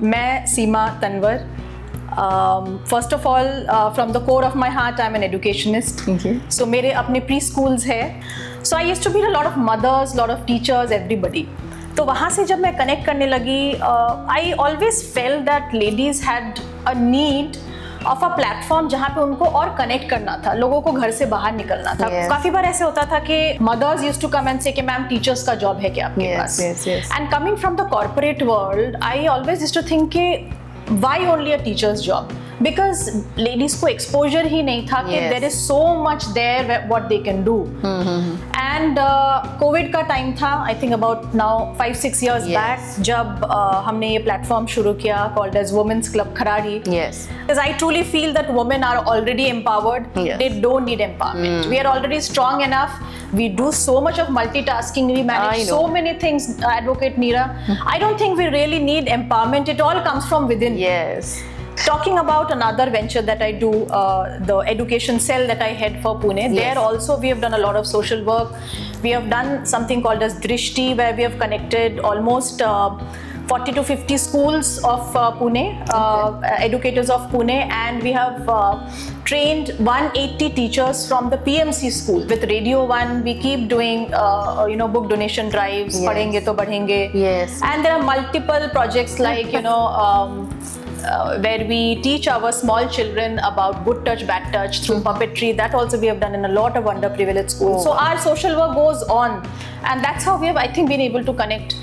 मैं सीमा Tanwar. First of all, from the core of my heart, I'm an educationist. So मेरे अपने pre-schools है. So I used to meet a lot of mothers, lot of teachers, everybody. तो वहाँ से जब मैं connect करने लगी, I always felt that ladies had a need of a platform जहाँ पे उनको और connect करना था, लोगों को घर से बाहर निकलना था. काफी बार ऐसे होता था कि mothers used to come and say कि मैम teachers का job है क्या आपके पास? And coming from the corporate world, I always used to think कि why only a teacher's job? Because ladies को exposure ही नहीं था कि there is so much there what they can do. And COVID का time था, I think about now 5-6 years back, जब हमने ये platform शुरू किया called as Women's Club Kharadi. Because I truly feel that women are already empowered. They don't need empowerment. We are already strong enough. We do so much of multitasking. We manage so many things, Advocate Neera. I don't think we really need empowerment. It all comes from within. Talking about another venture that I do, the education cell that I head for Pune, there also we have done a lot of social work. We have done something called as Drishti, where we have connected almost 40 to 50 schools of Pune, educators of Pune, and we have trained 180 teachers from the PMC school. With Radio One, we keep doing book donation drives, Padhenge to Badhenge. And there are multiple projects like where we teach our small children about good touch, bad touch through puppetry. That also we have done in a lot of underprivileged schools. So our social work goes on, and that's how we have, I think, been able to connect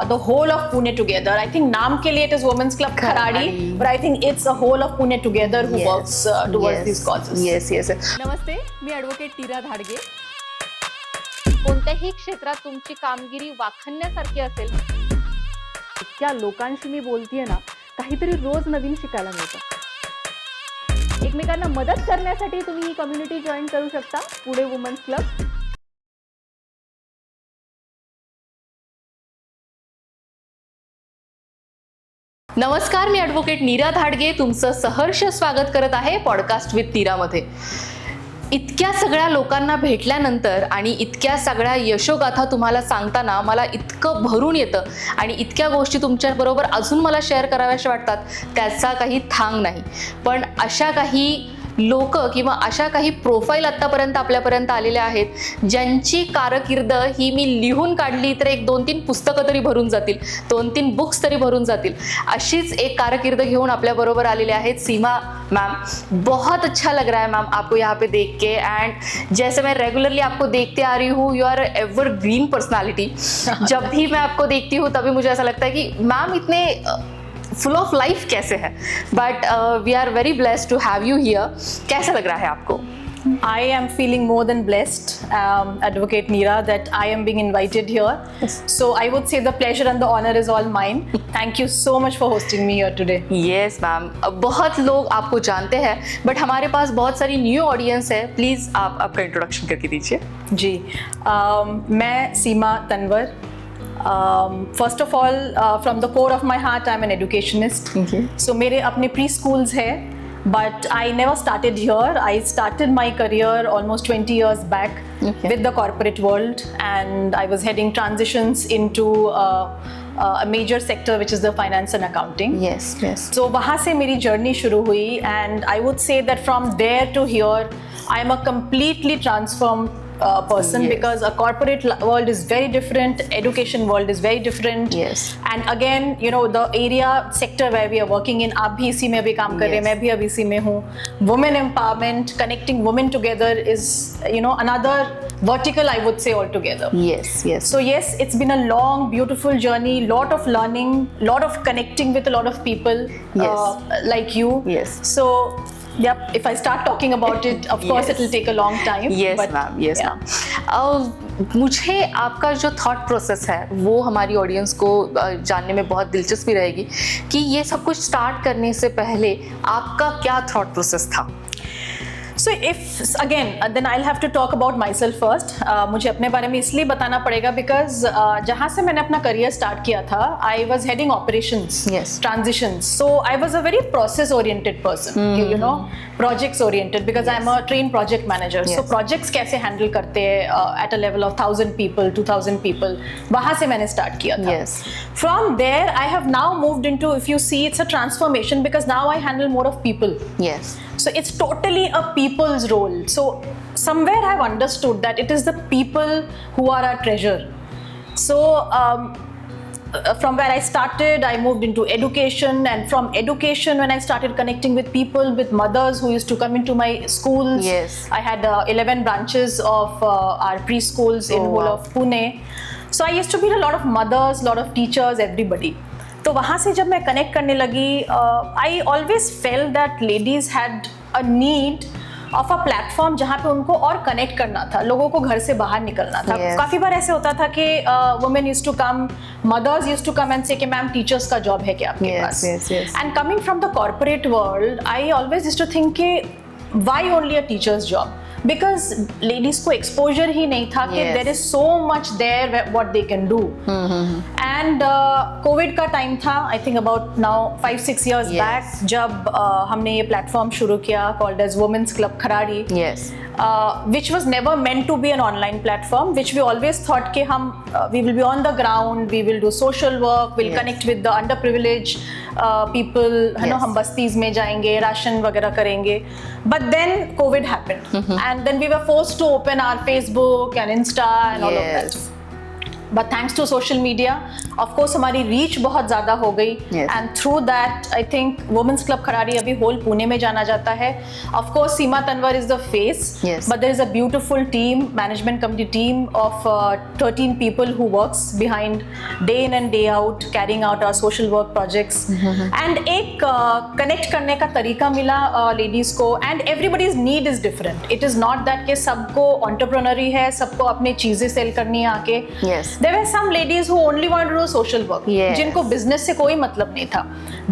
the whole of Pune together. I think naam ke liye it is Women's Club Kharadi, but I think it's a whole of Pune together who works towards these causes. नमस्ते, मी advocate टीरा Dhadge. कोणत्याही क्षेत्रात तुमची कामगिरी वाखाणण्यासारखी असेल, इतक्या लोकांशी मी बोलतेय ना, काहीतरी रोज नवीन शिकायला मिळतं. एकमेकांना मदत करण्यासाठी तुम्ही ही कम्युनिटी जॉईन करू शकता, पुणे वुमन्स क्लब. नमस्कार, मी ॲडव्होकेट नीरा धाडगे तुमचं सहर्ष स्वागत करत आहे पॉडकास्ट विथ नीरामध्ये. इतक्या सगळ्या लोकांना भेटल्यानंतर आणि इतक्या सगळ्या यशोगाथा तुम्हाला सांगताना मला इतकं भरून येतं आणि इतक्या गोष्टी तुमच्याबरोबर अजून मला शेअर कराव्याशा वाटतात, त्याचा काही थांग नाही. पण अशा काही लोक किंवा अशा काही प्रोफाईल आत्तापर्यंत आपल्यापर्यंत आलेल्या आहेत ज्यांची कारकीर्द ही मी लिहून काढली तर 1-2-3 पुस्तकं तरी भरून जातील, 2-3 बुक्स तरी भरून जातील. अशीच एक कारकीर्द घेऊन आपल्याबरोबर आलेले आहेत सीमा मैम. बहुत अच्छा लग रहा है मैम आपको यहाँ पे देख के. एंड जैसे मैं रेगुलरली आपको देखते आ रही हूँ, you are evergreen personality. जब भी मैं आपको देखती हूँ तभी मुझे ऐसा लगता है कि मैम इतने फुल ऑफ लाइफ कैसे है. But we are very blessed to have you here. कैसा लग रहा है आपको? I am feeling more than blessed, Advocate Neera, that I am being invited here. So I would say the pleasure and the honor is all mine. Thank you so much for hosting me here today. Yes, ma'am. बहुत लोग आपको जानते हैं, but हमारे पास बहुत सारी new audience है. Please आप आपका इंट्रोडक्शन करके दीजिए. जी, मैं सीमा Tanwar. First of all, from the core of my heart, I'm an educationist. So मेरे अपने pre-schools है, but I never started here. I started my career almost 20 years back with the corporate world, and I was heading transitions into a major sector which is the finance and accounting. So वहाँ से मेरी journey शुरू हुई, and I would say that from there to here, I'm a completely transformed person, because a corporate world is very different, education world is very different. And again, the area sector where we are working in, आप भी इसी में अभी काम कर रहे हैं, मैं भी अभी इसी में हूँ. Women empowerment, connecting women together is another vertical, I would say, altogether. So yes, it's been a long, beautiful journey, lot of learning, lot of connecting with a lot of people like you. So yep, if I start talking about it, of course it will take a long time. ma'am. मुझे आपका जो thought process है वो हमारी audience को जानने में बहुत दिलचस्पी रहेगी कि ये सब कुछ स्टार्ट करने से पहले आपका क्या थॉट प्रोसेस था. So if again, then I'll have to talk about myself first. मुझे अपने बारे में इसलिए बताना पड़ेगा because जहाँ से मैंने अपना career start किया था, I was heading operations, Yes. transitions. So I was a very process-oriented person, you know, projects-oriented because I'm a trained project manager. So Yes. projects कैसे handle करते हैं at a level of 1,000 people, 2,000 people, वहाँ से मैंने start किया था. Yes. From there, I have now moved into, if you see, it's a transformation because now I handle more of people. Yes. So it's totally a people's role. So somewhere I've understood that it is the people who are our treasure. So from where I started, I moved into education, and from education, when I started connecting with people, with mothers who used to come into my schools. Yes. I had 11 branches of our preschools in Oh, whole wow. of Pune. So I used to meet a lot of mothers, lot of teachers, everybody. तो वहाँ से जब मैं connect करने लगी, I always fail that ladies had a need of a platform जहाँ पे उनको और कनेक्ट करना था, लोगों को घर से बाहर निकलना था. Yes. काफी बार ऐसे होता था कि women used to come, mothers used to come and say कि मैम टीचर्स का जॉब है क्या आपके Yes, पास. yes, yes. And coming from the corporate world, I always used to think कि why only a teacher's job, because ladies को exposure ही नहीं था कि Yes. There is so much there what they can do. And covid का time था, I think about now 5-6 years Yes. Back, जब हमने ये प्लेटफॉर्म शुरू किया called Edge Women's Club Kharadi, Yes. which was never meant to be an online platform, which we always thought कि हम we will be on the ground, we will do social work, we'll Yes. connect with the underprivileged people, है ना, Yes. हम बस्तीज में जाएंगे, ration वगैरह करेंगे. But then COVID happened, and then we were forced to open our Facebook and Insta and all of that. Yes. But thanks to social media, of course, हमारी reach बहुत ज़्यादा हो गई. Yes. And through that, I think Women's Club Kharadi अभी whole Pune में जाना जाता है. Of course, Seema Tanwar is the face. Yes. But there is a beautiful team, management committee team of 13 people who works behind day in and day out, carrying out our social work projects. And एक connect करने का तरीका मिला ladies को, and everybody's need is different. It is not that कि सबको entrepreneur ही है, सबको अपनी चीजें सेल करनी है आके. Yes. There were some ladies who only wanted to do social work, Yes. जिनको business से कोई मतलब नहीं था.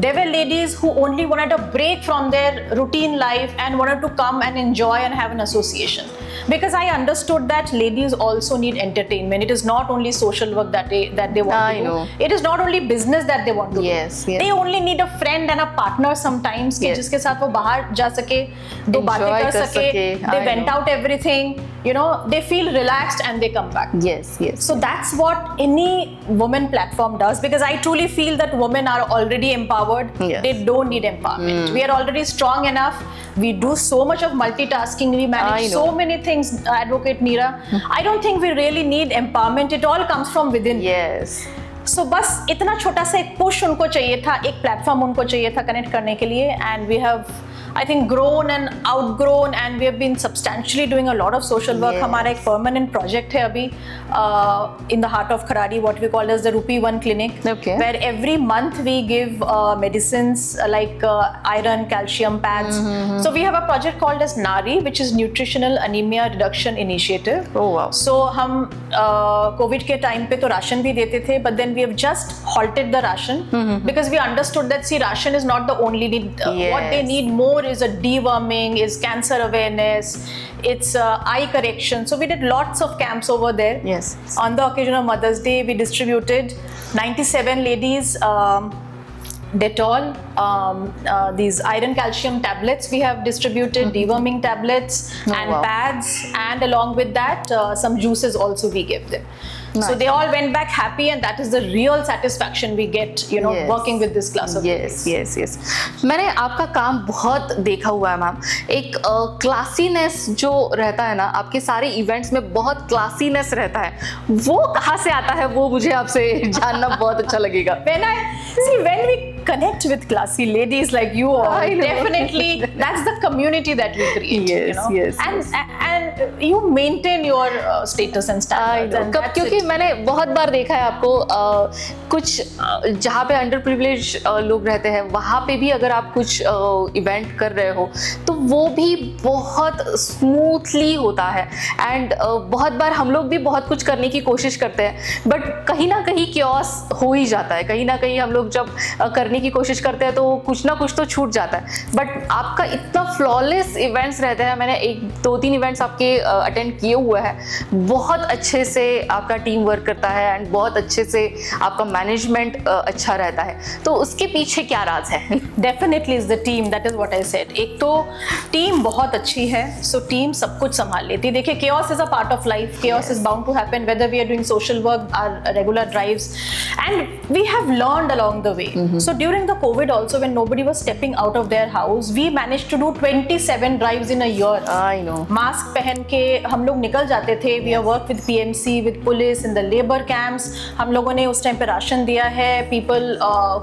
There were ladies who only wanted a break from their routine life and wanted to come and enjoy and have an association. Because I understood that ladies also need entertainment. It is not only social work that they want I to do. know. It is not only business that they want to Yes, do. yes. They only need a friend and a partner sometimes कि Yes. जिसके साथ वो बाहर जा सके, दो बातें Enjoy कर कर सके. सके. They I vent know. out everything. You know, they feel relaxed and they come back. Yes. Yes. So that's what any women platform does, because I truly feel that women are already empowered. Yes. They don't need empowerment. We are already strong enough. We do so much of multitasking. We I manage know. so many things, Advocate Neera. I don't think we really need empowerment. It all comes from within. Yes. So बस इतना छोटा सा एक push उनको चाहिए था, एक platform उनको चाहिए था कनेक्ट करने के लिए, and we have I think grown and outgrown, and we have been substantially doing a lot of social work. Yes. हमारा एक permanent project है अभी in the heart of Kharadi, what we call as the Rupee One Clinic, Okay. where every month we give medicines like iron, calcium pads. So we have a project called as NARI, which is Nutritional Anemia Reduction Initiative. Oh wow. So हम Covid के time पे तो ration भी देते थे, but then we have just halted the ration because we understood that see, ration is not the only need. What they Yes. need more is a deworming, is cancer awareness, it's eye correction. So we did lots of camps over there. Yes. On the occasion of Mother's Day, we distributed 97 ladies Dettol, these iron calcium tablets we have distributed, deworming tablets and wow. pads, and along with that some juices also we gave them. So Nice. they all went back happy, and that is the real satisfaction we get, you know, Yes. working with this class of Yes, ladies. yes, yes. मैंने आपका काम बहुत देखा हुआ है ma'am. एक क्लासीनेस जो रहता है ना, आपके सारे इवेंट्स में बहुत क्लासीनेस रहता है, वो कहाँ से आता है, वो मुझे आपसे जानना बहुत अच्छा लगेगा. When we connect with classy ladies like you all, I know. definitely that's the community that we create. Yes, you know? yes, and you maintain your status and standards. And that's क्योंकि it. मैंने बहुत बार देखा है आपको कुछ जहाँ पे under privilege लोग रहते हैं, वहाँ पे भी अगर आप कुछ इवेंट कर रहे हो तो वो भी बहुत स्मूथली होता है. एंड बहुत बार हम लोग भी बहुत कुछ करने की कोशिश करते हैं, बट कहीं ना कहीं क्योस हो ही जाता है. कहीं ना कहीं हम लोग जब करने करने की कोशिश करते हैं तो कुछ ना कुछ तो छूट जाता है, बट आपका इतना फ्लॉलेस इवेंट्स रहते हैं। मैंने 1-2-3 इवेंट्स आपके अटेंड किए हुए हैं, बहुत अच्छे से आपका टीम वर्क करता है एंड बहुत अच्छे से आपका मैनेजमेंट अच्छा रहता है, तो उसके पीछे क्या राज है? Definitely is the team, that is what I said. एक तो टीम बहुत अच्छी है, सो टीम सब कुछ संभाल लेती है। देखिए, chaos is a part of life, chaos is bound to happen whether we are doing social work, our regular drives, and we have learned along the way. So during the COVID also, when nobody was stepping out of their house, we managed to do 27 drives in a year. I know. Mask पहन के हम लोग निकल जाते थे। We have worked with PMC, with police in the labor camps. हम लोगों ने उस टाइम पे राशन दिया है। People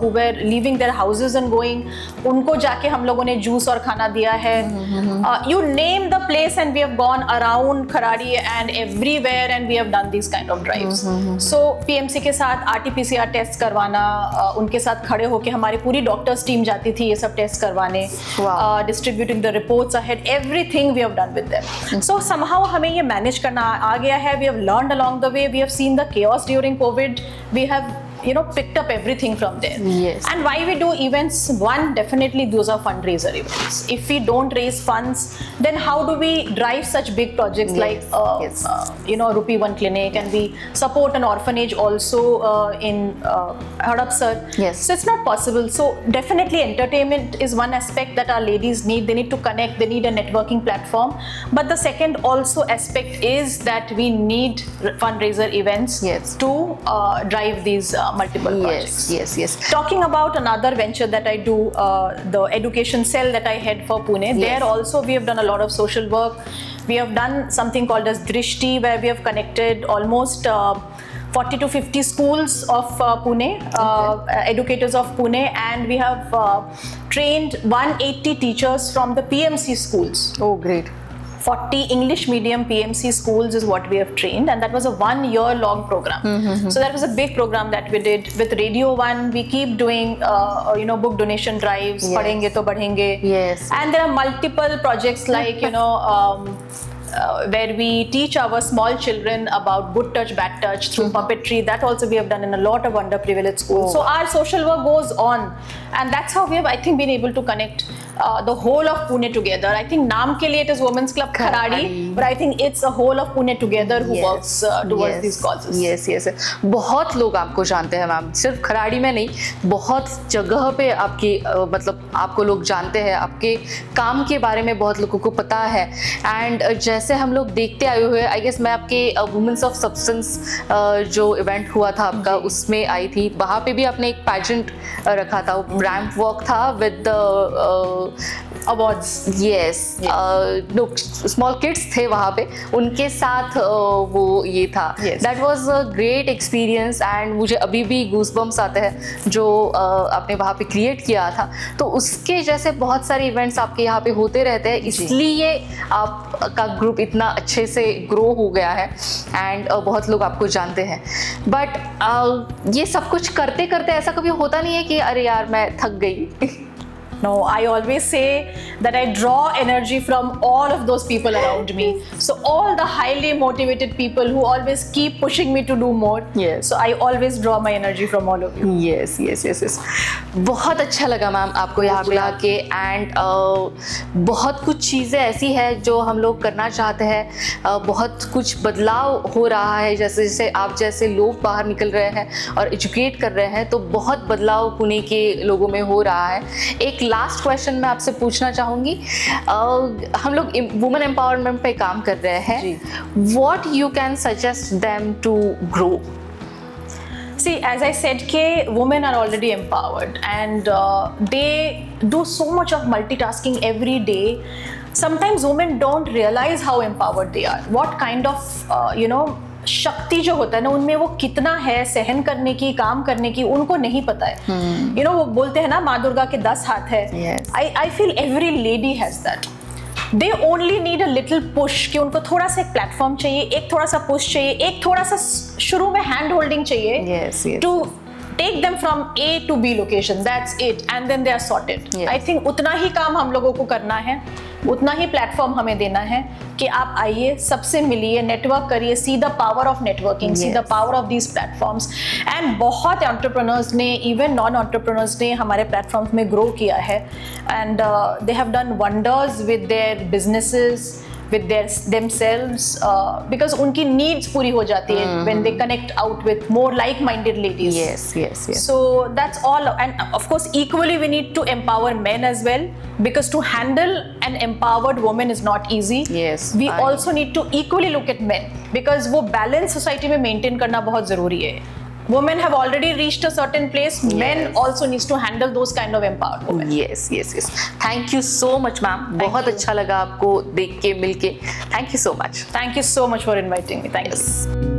who were leaving their houses and going, उनको जाके हम लोगों ने जूस और खाना दिया है। You name the place and we have gone around Kharadi and everywhere and we have done these kind of drives. So PMC के साथ RT-PCR टेस्ट करवाना, उनके साथ खड़े होके हमारी पूरी डॉक्टर्स टीम जाती थी ये सब टेस्ट करवाने, distributing the reports ahead, everything we have done with them. So somehow हमें ये मैनेज करना आ गया है। We have learned along the way, we have seen the chaos during COVID, we have picked up everything from there. Yes. And why we do events, one, definitely those are fundraiser events. If we don't raise funds, then how do we drive such big projects like Rupee One Clinic, and we support an orphanage also in Hadapsar. Yes. So it's not possible. So definitely entertainment is one aspect that our ladies need. They need to connect, they need a networking platform. But the second also aspect is that we need fundraiser events to drive these multiple projects. Yes. Talking about another venture that I do, the education cell that I head for Pune, there also we have done a lot of social work. We have done something called as Drishti, where we have connected almost 40 to 50 schools of Pune, educators of Pune, and we have trained 180 teachers from the PMC schools. Oh, great. 40 English medium PMC schools is what we have trained, and that was a 1-year long program. So that was a big program that we did with Radio One. We keep doing book donation drives, Padhenge to Badhenge. Yes. And there are multiple projects like where we teach our small children about good touch, bad touch through puppetry. That also we have done in a lot of underprivileged schools. So our social work goes on, and that's how we have, I think, been able to connect the whole of Pune together. I think naam ke liye it is Women's Club Kharadi, but I think it's a whole of Pune together who works towards these causes. Yes. बहुत लोग आपको जानते हैं ma'am, सिर्फ खराड़ी में नहीं, बहुत जगह पे आपकी मतलब आपको लोग जानते हैं, आपके काम के बारे में बहुत लोगों को पता है। एंड जैसे हम लोग देखते आए हुए, आई गेस मैं आपके वुमेन्स ऑफ सब्सटेंस जो इवेंट हुआ था आपका, उसमें आई थी, वहाँ पे भी आपने एक पैजेंट रखा था, रैंप वॉक था विद awards. Yes. लोग स्मॉल किड्स थे वहाँ पे, उनके साथ वो ये था. That was a great experience and मुझे अभी भी गूज़बम्स आते हैं जो आपने वहाँ पे क्रिएट किया था. तो उसके जैसे बहुत सारे इवेंट्स आपके यहाँ पे होते रहते हैं, इसलिए आपका ग्रुप इतना अच्छे से ग्रो हो गया है एंड बहुत लोग आपको जानते हैं. बट ये सब कुछ करते करते ऐसा कभी होता नहीं है कि अरे यार मैं थक गई? No, I always say that I draw energy from all of those people around me. So all the highly motivated people who always keep pushing me to do more. Yes. So I always draw my energy from all of you. Yes. बहुत अच्छा लगा ma'am आपको यहाँ पे आके and बहुत कुछ चीज़ें ऐसी है जो हम लोग करना चाहते हैं. बहुत कुछ बदलाव हो रहा है, जैसे जैसे आप जैसे लोग बाहर निकल रहे हैं और एजुकेट कर रहे हैं, तो बहुत बदलाव पुणे के लोगों में हो रहा है. एक लास्ट क्वेश्चन मैं आपसे पूछना चाहूँगी, हम लोग वुमेन एम्पावरमेंट पे काम कर रहे हैं, what you can suggest them to grow? See, as I said, women are already empowered and they do so much of multitasking every day. Sometimes women don't realize how empowered they are. What kind of, शक्ति जो होता है ना उनमें, वो कितना है सहन करने की, काम करने की, उनको नहीं पता है. वो बोलते हैं ना माँ दुर्गा के 10 हाथ है. I feel every lady has that. They only need a little push कि उनको थोड़ा सा एक प्लेटफॉर्म चाहिए, एक थोड़ा सा पुश चाहिए, एक थोड़ा सा शुरू में हैंड होल्डिंग चाहिए to take them from A to B location, that's it, and then they are sorted. Yes. I think उतना ही काम हम लोगों को करना है, उतना ही प्लेटफॉर्म हमें देना है कि आप आइए, सबसे मिलिए, नेटवर्क करिए, see the power of networking, see the Yes. Power of these platforms. And बहुत एंटरप्रेन्योर्स ने, इवन नॉन एंटरप्रेन्योर्स ने हमारे प्लेटफॉर्म्स में ग्रो किया है, and they have done wonders with their businesses, with themselves, because उनकी needs पूरी हो जाती है when they connect out with more like-minded ladies. Yes. So that's all, and of course equally we need to empower men as well, because to handle an empowered woman is not easy. Yes, We also need to equally look at men, because वो balance society में maintain करना बहुत ज़रूरी है. Women have already reached a certain place. Men also needs to handle those kind of empowered women. Yes. Thank you so much, ma'am. बहुत you. अच्छा लगा आपको देख के, मिल के. Thank you so much. Thank you so much for inviting me. Thank you.